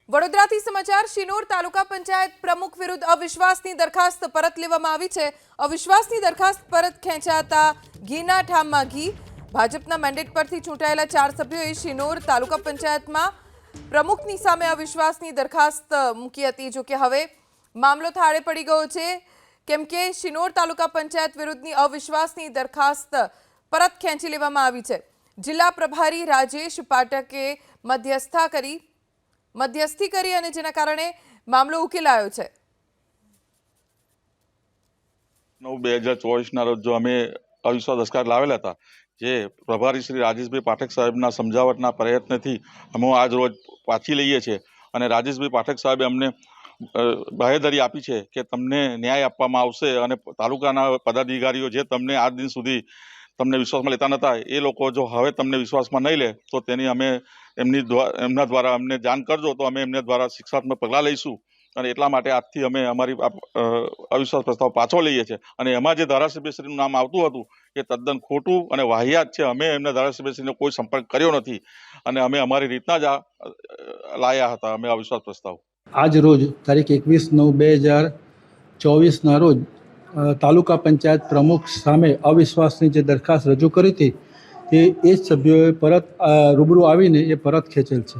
વડોદરાથી સમાચાર શિનોર તાલુકા પંચાયત પ્રમુખ વિરુદ્ધ અવિશ્વાસની દરખાસ્ત પરત લેવામાં આવી છે। અવિશ્વાસની દરખાસ્ત પરત ખેંચાતા ઘીના ઠામમાં ઘી। ભાજપના મેન્ડેટ પરથી ચૂંટાયેલા 4 સભ્યોએ શિનોર તાલુકા પંચાયતમાં પ્રમુખની સામે અવિશ્વાસની દરખાસ્ત મૂકી હતી। જો કે હવે મામલો થાળે પડી ગયો છે, કેમ કે શિનોર તાલુકા પંચાયત વિરુદ્ધની અવિશ્વાસની દરખાસ્ત પરત ખેંચી લેવામાં આવી છે। જિલ્લા પ્રભારી રાજેશ પાટકે મધ્યસ્થી કરી અને જેના કારણે મામલો ઉકેલાયો છે। 9/2024 ના રોજ જો અમે અવિશ્વાસ દરખાસ્ત લાવેલા હતા, જે પ્રભારી શ્રી રાજેશભાઈ પાઠક સાહેબના સમજાવટના પ્રયત્નથી અમે આજ રોજ પાછી લઈએ છીએ અને રાજેશભાઈ પાઠક સાહેબે અમને બાહેધરી આપી છે કે તમને ન્યાય આપવામાં આવશે અને તાલુકાના પદાધિકારીઓ જે તમને આજ દિન સુધી તમને વિશ્વાસમાં લેતા નહોતા, એ લોકો જો હવે તમને વિશ્વાસમાં નહીં લે તો તેની અમે એમના દ્વારા અમને જાણ કરજો તો અમે એમના દ્વારા શિક્ષાત્મક પગલાં લઈશું। અને એટલા માટે આજથી અમે અમારી અવિશ્વાસ પ્રસ્તાવ પાછો લઈએ છીએ અને એમાં જે ધારાસભ્યશ્રીનું નામ આવતું હતું એ તદ્દન ખોટું અને વાહિયાત છે। અમે એમના ધારાસભ્યશ્રીનો કોઈ સંપર્ક કર્યો નથી અને અમે અમારી રીતના જ લાયા હતા અમે અવિશ્વાસ પ્રસ્તાવ। આજ રોજ તારીખ 21/9/2024 રોજ તાલુકા પંચાયત પ્રમુખ સામે અવિશ્વાસની જે દરખાસ્ત રજૂ કરી હતી તે એ જ સભ્યોએ પરત રૂબરૂ આવીને એ પરત ખેંચેલ છે।